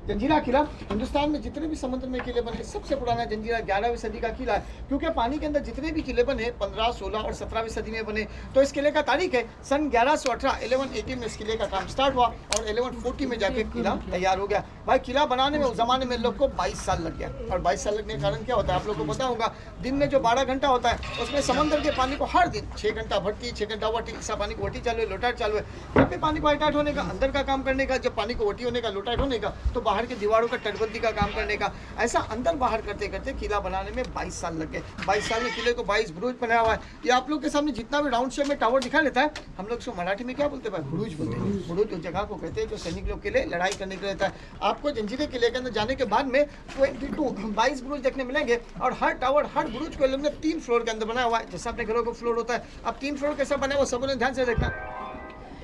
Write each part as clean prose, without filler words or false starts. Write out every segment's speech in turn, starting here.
जंजीरा किला हिंदुस्तान में जितने भी समुद्र में किले बने सबसे पुराना जंजीरा 11वीं सदी का किला है, क्योंकि पानी के अंदर जितने भी किले बने 15, 16 और 17वीं सदी में बने। तो इस किले का तारीख है सन 1118 1180 में इस किले का काम स्टार्ट हुआ और 1140 में जाके किला तैयार हो गया। भाई किला बनाने में उस जमाने में लोग को 22 साल लग गया। और 22 साल लगने के कारण क्या होता है आप लोग को पता होगा, दिन में जो 12 घंटा होता है उसमें समंदर के पानी को हर दिन 6 घंटा भरती, 6 घंटा वटी, ऐसा पानी को वटी चालू है, लोटाट चालू है। जब भी पानी को हाइटाइट होने का, अंदर का काम करने का, जब पानी को वटी होने का, लोटाट होने का, तो बाहर की दीवारों का तटबंदी का काम करने का, ऐसा अंदर बाहर करते करते किला बनाने में 22 साल लग गए। 22 साल में किले को 22 बुरुज बनाया हुआ है। ये आप लोग के सामने जितना भी राउंड शेप में टावर दिखा लेता है, हम लोग इसको मराठी में क्या बोलते हैं, बुरुज बोलते हैं। बुरुज उस जगह को कहते हैं जो सैनिक लोग के लिए लड़ाई करने के लिए रहता है। आपको जंजीरे किले के अंदर जाने के बाद में 22 बुरुज देखने मिलेंगे और हर टावर, हर बुरुज को लोग ने 3 फ्लोर के अंदर बनाया हुआ है। जैसा अपने घरों को फ्लोर होता है, अब 3 फ्लोर कैसा बना हुआ सबने ध्यान से देखना।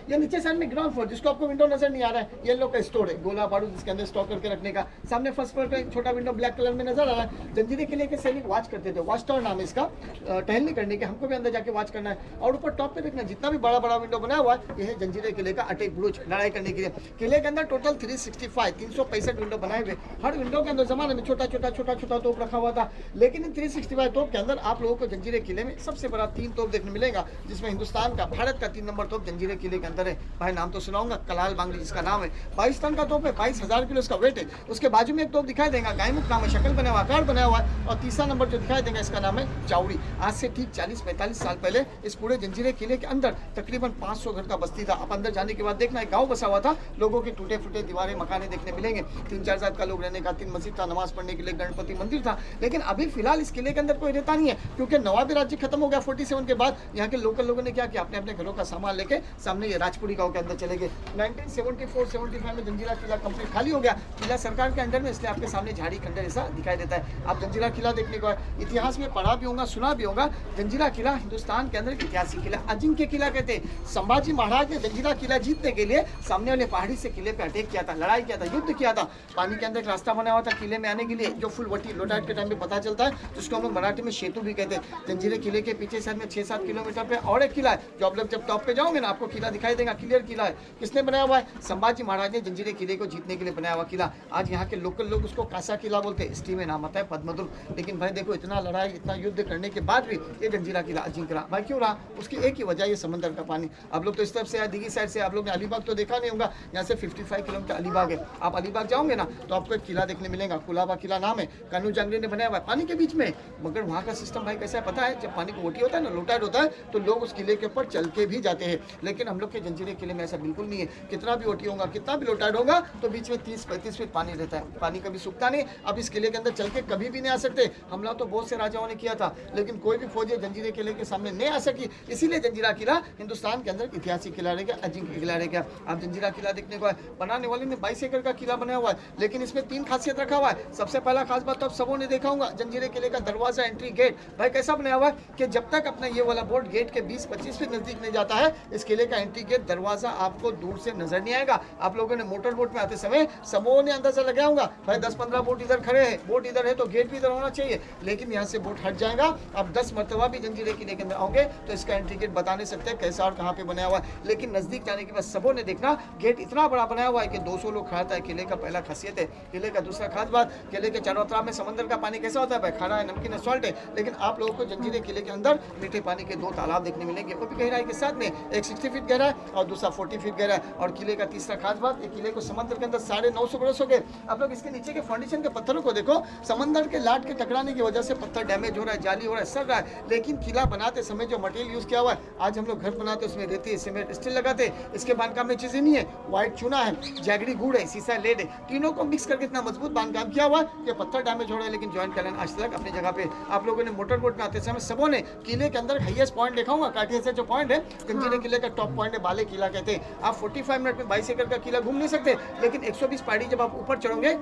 ये नीचे साइड में ग्राउंड फ्लोर, जिसको आपको विंडो नजर नहीं आ रहा है, ये लोग का स्टोर है, गोला बारूद जिसके अंदर स्टॉक करके रखने का। सामने फर्स्ट फ्लोर पे छोटा विंडो ब्लैक कलर में नजर आ रहा है। जंजीरे किले के सैनिक वॉच करते थे, वॉच टावर नाम है इसका, टहलने करने के, हमको भी अंदर जाके वॉच करना है। और ऊपर टॉप पे देखना जितना भी बड़ा बड़ा विंडो बनाया हुआ है, ये है जंजीरे किले का अटैक बुरुज, लड़ाई करने के लिए। किले के अंदर टोटल 365 विंडो बनाए हुए। हर विंडो के अंदर जमाने में छोटा छोटा तोप रखा हुआ था। लेकिन इन 365 तोप के अंदर आप लोगों को जंजीरे किले में सबसे बड़ा 3 तोप देखने मिलेगा, जिसमें हिंदुस्तान का, भारत का 3 नंबर तोप जंजीरे किले के अंदर है। भाई नाम तो सुनाऊंगा, कलाल बांगड़ी जिसका नाम है। 22 टन का तोप है, 22,000 किलो इसका वेट है। उसके बाजू में एक तोप दिखाई देगा, गायमुख नाम है, शक्ल बना हुआ, आकार बना हुआ है। और तीसरा नंबर जो दिखाई देगा इसका नाम है चावड़ी। आज से ठीक 40-45 साल पहले इस पूरे जंजीरे किले के अंदर तकरीबन 500 घर का बस्ती था। आप अंदर जाने के बाद देखना एक गाँव बसा हुआ था, लोगों के टूटे फूटे दीवारें, मकाने देखने मिलेंगे। 3-4 साल का लोग रहने का, 3 मस्जिद था, नमाज पढ़ने के लिए, गणपति मंदिर था। लेकिन अभी फिलहाल इस किले के अंदर कोई रहता नहीं है, क्योंकि नवाबी राज्य खत्म हो गया 47 के बाद। यहाँ के लोकल लोगों ने क्या किया, अपने अपने घरों का सामान लेके सामने ये राजपुरी गाँव के अंदर चले गए। 1974-75 में जंजीरा किला कंप्लीट खाली हो गया। किला सरकार के अंडर में, इसलिए आपके सामने झाड़ी खंडर ऐसा दिखाई देता है। आप जंजीरा किला देखने को इतिहास में पढ़ा भी होगा, सुना भी होगा। जंजीरा किला हिंदुस्तान के अंदर ऐतिहासिक किला, अजिंक्य किला कहते हैं। संभाजी महाराज ने जंजीरा किला जीतने के लिए सामने वाले पहाड़ी से किले पे अटैक किया था, लड़ाई किया था, युद्ध किया था। पानी के अंदर एक रास्ता बना हुआ था किले में आने के लिए, जो फुल वटी लोटाट के टाइम पे पता चलता है, जिसको हम लोग मराठी में सेतु भी कहते हैं। जंजीरे किले के पीछे साइड में 6-7 किलोमीटर पे और एक किला है, जो आप लोग जब टॉप पे जाओगे ना आपको किला दिखाई देगा, क्लियर किला है। किसने बनाया हुआ है, संभाजी महाराज ने जंजीरे किले को जीतने के लिए बनाया हुआ किला। आज यहाँ के लोकल लोग उसको कासा किला बोलते हैं, हिस्ट्री में नाम आता है पद्मदुर्ग। लेकिन भाई देखो, इतना लड़ाई, इतना युद्ध करने के बाद भी ये जंजीरा किला अजिंक्य रहा। भाई क्यों रहा, उसकी एक ही वजह, ये समंदर का पानी। आप लोग तो इस तरफ से दिल्ली साइड से, आप लोग ने अलीबाग तो देखा नहीं होगा, यहाँ से 55 किलोमीटर अलीबाग है। आप अलीबाग जाओगे ना तो आपको एक किला देखने मिलेगा, कुलाबा किला नाम है, कानू जंगली ने बनाया हुआ है पानी के बीच में। मगर वहाँ का सिस्टम भाई कैसा है पता है, जब पानी को वोटी होता है ना, लोटाइड होता है, तो लोग उस किले के ऊपर चल के भी जाते हैं। लेकिन हम लोग के जंजीरे किले में ऐसा बिल्कुल नहीं है। कितना भी वोटी होगा, कितना भी लोटाइड होगा, तो बीच में 30-35 फीट पानी रहता है, पानी कभी सूखता नहीं। अब इस किले के अंदर चल के कभी भी नहीं आ सकते। हमला तो बहुत से राजाओं ने किया था, लेकिन कोई भी फौजी जंजीरे किले के सामने नहीं आ सकी। इसीलिए जंजीरा किला हिंदुस्तान के अंदर ऐतिहासिक किला रह गया, अजिंक्य किला रह गया। आप जंजीरा किला देखने को है, बनाने वाले ने 22 एकड़ का किला बनाया हुआ है, लेकिन इसमें 3 खासियत रखा हुआ है। सबसे पहला खास बात तो आप सबों ने देखा होगा, जंजीरे किले का दरवाजा, एंट्री गेट भाई कैसा बनाया हुआ है कि जब तक अपना ये वाला बोर्ड गेट के 20-25 फीट नजदीक नहीं जाता है, इस किले का एंट्री गेट दरवाजा आपको दूर से नजर नहीं आएगा। आप लोगों ने मोटर बोट में आते समय सबों ने अंदाजा लगाया होगा, भाई 10-15 बोट इधर खड़े हैं, बोट इधर है तो गेट भी इधर होना चाहिए। लेकिन यहाँ से बोट हट जाएगा, आप 10 मरतबा भी जंजीरे किले के अंदर आओगे तो इसका एंट्री गेट बता नहीं सकते कैसा और कहाँ पे बनाया हुआ है। लेकिन नजदीक जाने के बाद सबों ने देखना गेट इतना बड़ा बनाया हुआ है कि 200 लोग खाता है। किले का पहला खासियत है। किले का दूसरा खास बात, किले के चारों तरफ में समंदर का पानी कैसा होता है, भाई खारा है, नमकीन है, सॉल्ट है। लेकिन आप लोगों को जंजीरे किले के अंदर मीठे पानी के 2 तालाब देखने मिलेंगे, वो भी गहराई के साथ में, एक 60 फीट गहरा है और दूसरा 40 फीट गहरा है। और किले का तीसरा खास बात, ये किले को समंदर के अंदर 950 बरस हो गए। आप लोग इसके नीचे के फाउंडेशन के पत्थरों को देखो, समंदर के लाट के टकराने की वजह से पत्थर डैमेज हो रहा है, जाली हो रहा है, सड़ रहा है। लेकिन किला बनाते समय जो मटेरियल यूज किया हुआ है, आज हम लोग घर बनाते उसमें रेती, सीमेंट, स्टील लगाते, इसके बांधकाम में चीजें नहीं है, व्हाइट चूना है, जैगरी गुड़ है, सीसा लेड है, तीनों को मिक्स करके इतना मजबूत बांधकाम किया हुआ है कि पत्थर डैमेज हो रहा है लेकिन जॉइंट कैलन आज तक अपनी जगह पे। आप लोगों ने मोटर बोट में आते समय सबों ने किले के अंदर हाईएस्ट पॉइंट देखा होगा, काठिया से जो पॉइंट है जंजीरे किले का टॉप पॉइंट है, बाले किला कहते हैं। आप 45 मिनट में 22 एकड़ का किला घूम नहीं सकते, लेकिन 120 पहाड़ी जब आप ऊपर चढ़ोगे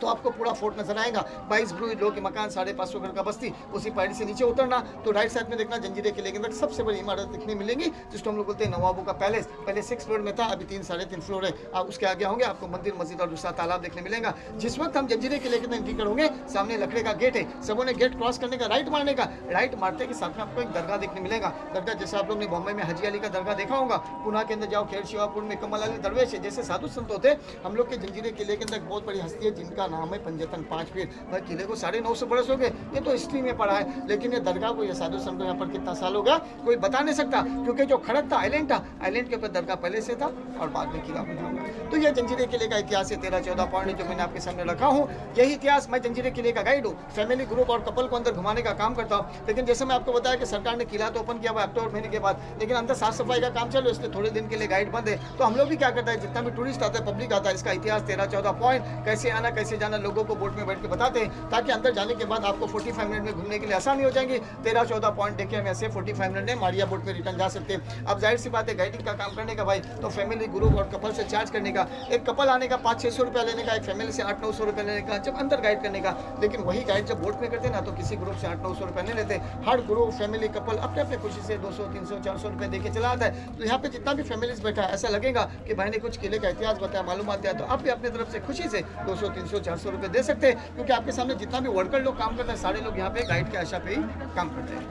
तो आपको पूरा फोर्ट नजर आएगा। 22 ब्लू लोग के मकान, 550 घर का बस्ती, उसी पहाड़ी से नीचे उतरना तो राइट साइड में देखना जंजीरे किले के अंदर सबसे बड़ी इमारत दिखने मिलेंगी, जिसको हम लोग बोलते हैं नवाबों का पैलेस। पहले 6 फ्लोर में था, अभी 3 साढ़े 3 फ्लोर है। आप उसके आगे होंगे आपको मंदिर, मस्जिद और दूसरा तालाब देखने मिलेगा। जिस वक्त हम जंजीरे किले के अंदर एंट्री करोगे, सामने लकड़े का गेट है, सबों ने गेट क्रॉस करने का, राइट मारने का, राइट मारते के साथ में आपको एक दरगाह देखने मिलेगा। दरगाह जैसे आप लोग ने बॉम्बे में हाजी अली का दरगाह देखा होगा, पुणे के अंदर जाओ खेर शिवापुर में कमल अली दरवेश है, जैसे साधु संत होते हम लोग के जंजीरे किले के अंदर एक बहुत बड़ी हस्ती है जिनका नाम है पंजतन 5 पीर। भाई किले को 950 बरस हो गए, ये तो हिस्ट्री में पढ़ा है, लेकिन ये दरगाह को, ये साधु संत को यहाँ पर कितना साल हो गया कोई बता नहीं सकता, क्योंकि जो खड़क था आइलैंड था, आइलैंड के ऊपर दरगाह पहले से था और बाद में किला बना हुआ। तो ये जंजीरे किले का इतिहास है, 13-14 पॉइंट जो मैंने आपके सामने रखा हूँ। यही इतिहास, मैं जंजीरे किले का गाइड हूँ, फैमिली ग्रुप और कपल को अंदर घुमाने का काम करता हूँ। लेकिन जैसे मैं आपको बताया कि सरकार ने किला तो ओपन किया हुआ अक्टूबर महीने के बाद, लेकिन अंदर साफ सफाई का काम चलो, इसलिए थोड़े दिन के लिए गाइड बंद है। तो हम लोग भी क्या करते हैं, जितना भी टूरिस्ट आता है, पब्लिक आता है, इसका इतिहास 13-14 पॉइंट, कैसे आना कैसे जाना, लोगों को बोट में बैठ के बताते हैं, ताकि अंदर जाने के बाद आपको 45 मिनट में घूमने के लिए आसानी हो जाएगी। 13-14 पॉइंट देखे हम ऐसे 45 मिनट में मारिया बोट में रिटर्न जा सकते हैं। अब जाहिर सी बात है गाइडिंग का काम करने का भाई, तो फैमिली ग्रुप और कपल से चार्ज करने का, एक कपल आने का 500-600 रुपया लेने का, एक फैमिली से 800-900 रुपया लेने का, जब अंदर गाइड करने का। लेकिन वही गाइड जब बोट में करते ना, तो किसी ग्रुप से 800-900 रुपया नहीं लेते, हर ग्रुप फैमिली कपल अपने अपने खुशी से 200-300-400 रुपये देके चला आता है। तो यहाँ पे जितना भी फैमिलीज बैठा है, ऐसा लगेगा कि भाई ने कुछ किले का इतिहास बताया, मालूमात दिया, तो आप भी अपनी तरफ से खुशी से 200-300-400 रुपये दे सकते हैं, क्योंकि आपके सामने जितना भी वर्कर लोग काम करते हैं, सारे लोग यहाँ पे गाइड के आशा पे ही काम करते हैं।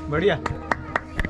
बढ़िया।